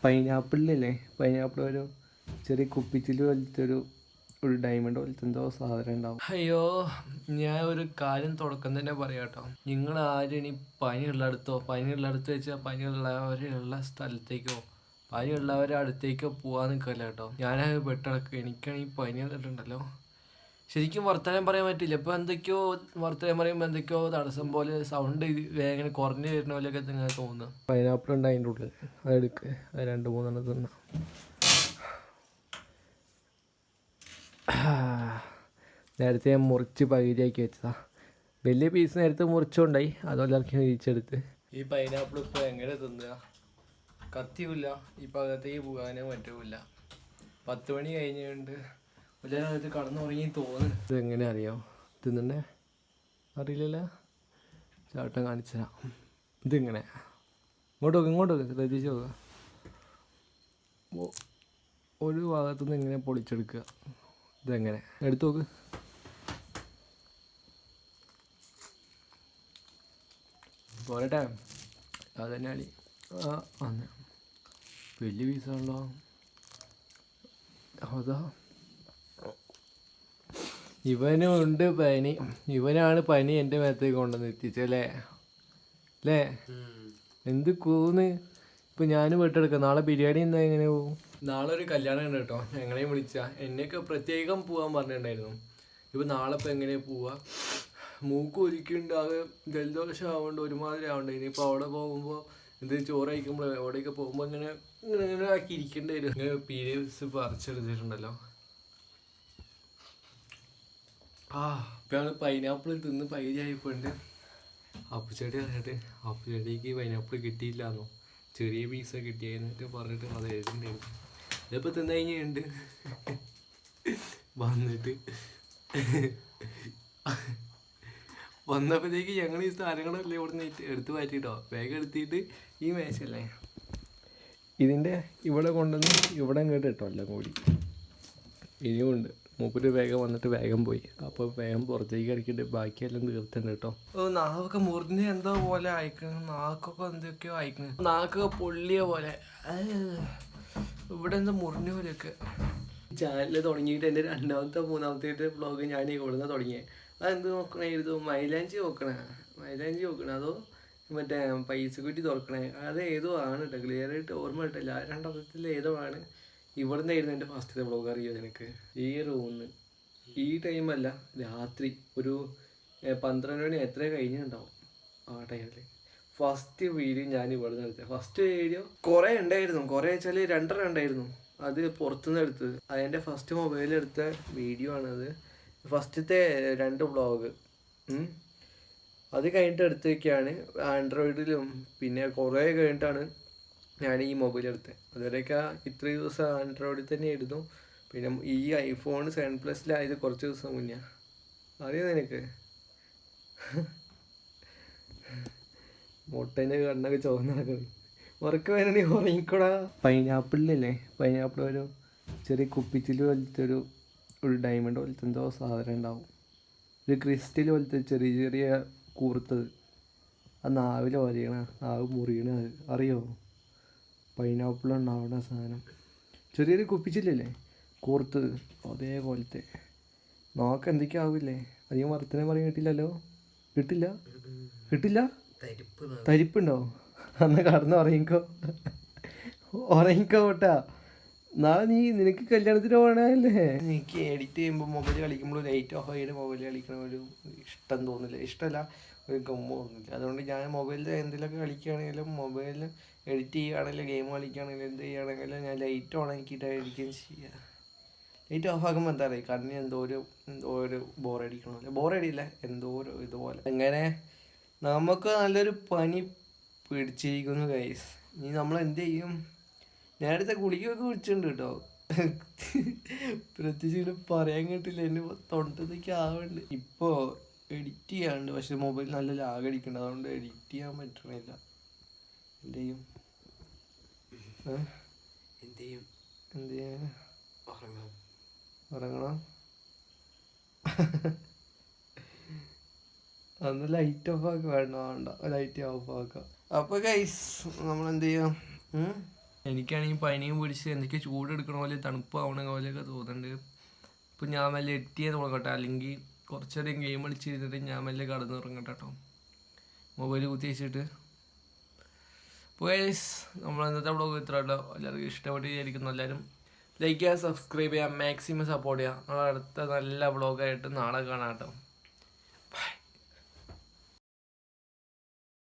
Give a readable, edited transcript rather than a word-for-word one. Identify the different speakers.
Speaker 1: പൈനാപ്പിളിലല്ലേ, pineapple ഒരു ചെറിയ കുപ്പിച്ചിൽ പോലത്തെ ഒരു ഡയമണ്ട് പോലത്തെ എന്തോ സാധനം ഉണ്ടാവും. അയ്യോ, ഞാൻ ഒരു കാര്യം തുടക്കം തന്നെ പറയാം കേട്ടോ. നിങ്ങൾ ആരും ഇനി പനിയുള്ളടത്ത് വെച്ചാൽ പനിയുള്ളവരുള്ള സ്ഥലത്തേക്കോ പനിയുള്ളവരുടെ അടുത്തേക്കോ പോകാൻ നിൽക്കല്ല കേട്ടോ. ഞാനത് പെട്ടിടക്ക് എനിക്കാണെങ്കിൽ പനി വന്നിട്ടുണ്ടല്ലോ. ശരിക്കും വർത്തമാനം പറയാൻ പറ്റില്ല. ഇപ്പം എന്തൊക്കെയോ വർത്തമാനം പറയുമ്പോൾ എന്തൊക്കെയോ തടസ്സം പോലെ സൗണ്ട് ഇങ്ങനെ കുറഞ്ഞു വരുന്ന പോലെയൊക്കെ ഇങ്ങനെ തോന്നുന്നു. പൈനാപ്പിൾ ഉണ്ട് അതിൻ്റെ ഉള്ളിൽ, അതെടുക്ക്. അത് 2-3 തിന്നാം. നേരത്തെ ഞാൻ മുറിച്ച് പകുതിയാക്കി വെച്ചതാ. വലിയ പീസ് നേരത്തെ മുറിച്ചുകൊണ്ടായി, അതുപോലെ ഇറക്കി തിരിച്ചെടുത്ത്. ഈ പൈനാപ്പിൾ ഇപ്പോൾ എങ്ങനെ തിന്നുക? കത്തിയില്ല, ഈ ഭാഗത്തേക്ക് പോകാനോ പറ്റില്ല. 10 മണി കഴിഞ്ഞുകൊണ്ട് എല്ലാവരും കടന്നുറങ്ങി തോന്നുന്നു. ഇതെങ്ങനെ അറിയാം തിന്നണ്ടേ? അറിയില്ലല്ലോ, ചാട്ടം കാണിച്ചാ. ഇതിങ്ങനെ ഇങ്ങോട്ട് നോക്ക് ശ്രദ്ധിച്ച് നോക്കുക. ഒരു ഭാഗത്തുനിന്ന് ഇങ്ങനെ പൊളിച്ചെടുക്കുക. ഇതെങ്ങനെ എടുത്തു നോക്ക്. പോരട്ടെ, അതന്നെ അളി. അന്ന് വലിയ പീസാണല്ലോ. അതാ ഇവനും ഉണ്ട് പനി. ഇവനാണ് പനി എൻ്റെ മേത്തേക്ക് കൊണ്ടുവന്ന് എത്തിച്ചല്ലേ അല്ലേ? എന്ത് കൂന്ന്. ഇപ്പം ഞാനും വീട്ടെടുക്കാം. നാളെ ബിരിയാണി എന്താ എങ്ങനെ പോകും? നാളെ ഒരു കല്യാണം ഉണ്ട് കേട്ടോ. എങ്ങനെയും വിളിച്ചാൽ എന്നെയൊക്കെ പ്രത്യേകം പോകാൻ പറഞ്ഞിട്ടുണ്ടായിരുന്നു. ഇപ്പം നാളെ ഇപ്പം എങ്ങനെയാണ് പോവുക? മൂക്ക് ഒലിക്കുന്നുണ്ട്, ആകെ ജലദോഷം ആവുന്നുണ്ട്, ഒരുമാതിരി ആവുന്നുണ്ട്. ഇനിയിപ്പോൾ അവിടെ പോകുമ്പോൾ ചോറ് കഴിക്കുമ്പോൾ എവിടെയൊക്കെ പോകുമ്പോൾ ഇങ്ങനെ ഇങ്ങനെ ഇങ്ങനെ ആക്കി ഇരിക്കേണ്ടി വരും. ഇങ്ങനെ പീരിയഡ്സ് പറിച്ചെടുത്തിട്ടുണ്ടല്ലോ. ഇപ്പം ഞങ്ങൾ പൈനാപ്പിൾ തിന്ന് പകുതിയായിപ്പോണ്ട്. അപ്പുചെടി പറഞ്ഞിട്ട് അപ്പുചെടിക്ക് പൈനാപ്പിൾ കിട്ടിയില്ലാന്നോ, ചെറിയ പീസ കിട്ടിയെന്നിട്ട് പറഞ്ഞിട്ട് അത് എഴുതിണ്ടായിരുന്നു. ഇതിപ്പോൾ തിന്നു കഴിഞ്ഞുണ്ട് വന്നപ്പോഴത്തേക്ക് ഞങ്ങൾ ഈ സാധനങ്ങളല്ലേ ഇവിടെ നിന്ന് എടുത്ത് മാറ്റിയിട്ടോ. വേഗം എടുത്തിട്ട് ഈ മേശല്ലേ ഇതിൻ്റെ ഇവിടെ കൊണ്ടുവന്ന് ഇവിടെ ഇങ്ങോട്ട് ഇട്ടോ എല്ലാം കൂടി. ഇനിയും ഉണ്ട്. മൂപ്പര് വേഗം വന്നിട്ട് വേഗം പോയി. അപ്പോൾ വേഗം പുറത്തേക്ക് ഇറക്കിയിട്ട് ബാക്കിയെല്ലാം തീർത്തുണ്ട് കേട്ടോ. നാവൊക്കെ മുറിഞ്ഞ് എന്തോ പോലെ അയക്കണം. നാക്കൊക്കെ എന്തൊക്കെയോ അയക്കണം. നാക്കൊക്കെ പൊള്ളിയ പോലെ. ഇവിടെ എന്താ മുറിഞ്ഞ പോലെയൊക്കെ. ചാനൽ തുടങ്ങിയിട്ട് എൻ്റെ 2-3 വ്ളോഗ് ഞാൻ ഇവിടുന്ന് തുടങ്ങിയത്. അതെന്ത് നോക്കണേ? മൈലാഞ്ചി നോക്കണേ അതോ മറ്റേ പൈസ കുറ്റി തുറക്കണേ? അത് ഏതോ ആണ് കേട്ടോ. ക്ലിയർ ആയിട്ട് ഓർമ്മ കിട്ടില്ല. 2 ഏതോ ആണ്. ഇവിടുന്ന് ആയിരുന്നു എൻ്റെ ഫസ്റ്റത്തെ വ്ളോഗ്. അറിയോ എനിക്ക്? ഈ റൂമിൽ ഈ ടൈമല്ല, രാത്രി ഒരു 12 മണി എത്ര കഴിഞ്ഞിട്ടുണ്ടാവും ആ ടൈമിൽ. ഫസ്റ്റ് വീഡിയോ ഞാൻ ഇവിടെ നിന്ന് എടുത്തത്. ഫസ്റ്റ് വീഡിയോ കുറേ ഉണ്ടായിരുന്നു. കുറേ വെച്ചാൽ 2 ഉണ്ടായിരുന്നു. അത് പുറത്തുനിന്ന് എടുത്തത്. അതെൻ്റെ ഫസ്റ്റ് മൊബൈലെടുത്ത വീഡിയോ ആണത്. ഫസ്റ്റത്തെ 2 വ്ളോഗ്. അത് കഴിഞ്ഞിട്ട് എടുത്ത് വയ്ക്കുകയാണ് ആൻഡ്രോയിഡിലും. പിന്നെ കുറേ കഴിഞ്ഞിട്ടാണ് ഞാൻ ഈ മൊബൈൽ എടുത്തത്. അതുവരെയൊക്കെ ഇത്രയും ദിവസം ആൻഡ്രോയിഡിൽ തന്നെ ആയിരുന്നു. പിന്നെ ഈ iPhone 7 Plus കുറച്ച് ദിവസം മുന്നേ. അറിയാം നിനക്ക്? മുട്ടേൻ്റെ കണ്ണൊക്കെ ചുവന്ന് നടക്കുന്നത്. ഉറക്കം വരണേ ഉറങ്ങിക്കൂടാ. പൈനാപ്പിളിലല്ലേ, പൈനാപ്പിൾ ഒരു ചെറിയ കുപ്പിച്ചിൽ പോലത്തെ ഒരു ഡയമണ്ട് പോലത്തെ എന്തോ സാധനം ഉണ്ടാവും. ഒരു ക്രിസ്റ്റൽ പോലത്തെ ചെറിയ ചെറിയ കൂർത്തത്. ആ നാവിൽ വരയണ, നാവ് മുറിയണ. അറിയോ? പൈനാപ്പിൾ ഉണ്ടാവുന്ന സാധനം. ചെറിയൊരു കുപ്പിച്ചില്ലല്ലേ കൂർത്തത്, അതേപോലത്തെ. നോക്ക് എന്തൊക്കെയാ ആവില്ലേ? അധികം വർത്തനം പറയാൻ കിട്ടില്ലല്ലോ. കിട്ടില്ല. തരിപ്പുണ്ടോ? അന്ന് കടന്ന് ഉറങ്ങിക്കോ കേട്ടാ. നാളെ നിനക്ക് കല്യാണത്തിന് പോകണല്ലേ? എനിക്ക് എഡിറ്റ് ചെയ്യുമ്പോൾ മൊബൈൽ കളിക്കുമ്പോൾ ലൈറ്റ് ഓഫ് ആയിട്ട് മൊബൈൽ കളിക്കണ ഒരു ഇഷ്ടം തോന്നില്ല. ഇഷ്ടമല്ല, ഒരു ഗമ്മ തോന്നില്ല. അതുകൊണ്ട് ഞാൻ മൊബൈലിൽ എന്തെങ്കിലുമൊക്കെ കളിക്കുകയാണെങ്കിലും, മൊബൈലിൽ എഡിറ്റ് ചെയ്യുകയാണെങ്കിലും, ഗെയിം കളിക്കുകയാണെങ്കിലും, എന്ത് ചെയ്യുകയാണെങ്കിലും ഞാൻ ലൈറ്റ് ഓൺ ആക്കിയിട്ട് എഡിറ്റിങ് ചെയ്യുക. ലൈറ്റ് ഓഫ് ആക്കുമ്പോൾ എന്താ പറയുക, കണ്ണിന് എന്തോ ഒരു ബോറടിക്കണമല്ലോ. ബോറടിയില്ല, എന്തോ ഒരു ഇതുപോലെ. അങ്ങനെ നമുക്ക് നല്ലൊരു പനി പിടിച്ചിരിക്കുന്നു ഗൈസ്. ഇനി നമ്മൾ എന്ത് ചെയ്യും? നേരത്തെ ഗുളികയൊക്കെ കുടിച്ചിട്ടുണ്ട് കേട്ടോ. പ്രത്യേകിച്ച് പറയാൻ കേട്ടില്ല, എൻ്റെ തൊണ്ടത്തേക്ക് ആവുന്നുണ്ട്. ഇപ്പോൾ എഡിറ്റ് ചെയ്യാണ്ട്, പക്ഷെ മൊബൈൽ നല്ല ലാഗ് അടിക്കുന്നുണ്ട്. അതുകൊണ്ട് എഡിറ്റ് ചെയ്യാൻ പറ്റണില്ല. എന്ത് ചെയ്യും? ഉറങ്ങണം. അന്ന് ലൈറ്റ് ഓഫ് ആക്കുക. വേണ്ട ലൈറ്റ് ഓഫ് ആക്കാം. അപ്പോൾ ഗൈസ് നമ്മളെന്ത് ചെയ്യാം? എനിക്കാണെങ്കിൽ പനിയും പിടിച്ച് എന്തൊക്കെ ചൂടെടുക്കണ പോലെ തണുപ്പാവണ പോലെയൊക്കെ തോന്നുന്നുണ്ട്. ഇപ്പം ഞാൻ വല്ല എട്ടിയെ തുടങ്ങട്ടെ, അല്ലെങ്കിൽ കുറച്ചധികം ഗെയിം കളിച്ചിരുന്നിട്ട് ഞാൻ വല്ല കടന്നുറങ്ങട്ടെ കേട്ടോ, മൊബൈൽ കുത്തി വെച്ചിട്ട്. അപ്പോൾ നമ്മൾ ഇന്നത്തെ വ്ളോഗ് ഇത്ര കേട്ടോ. എല്ലാവർക്കും ഇഷ്ടപ്പെട്ട് വിചാരിക്കുന്നു. എല്ലാവരും ലൈക്ക് ചെയ്യുക, സബ്സ്ക്രൈബ് ചെയ്യുക, മാക്സിമം സപ്പോർട്ട് ചെയ്യുക. നമ്മൾ അടുത്ത നല്ല വ്ളോഗായിട്ട് നാളെ കാണാം കേട്ടോ.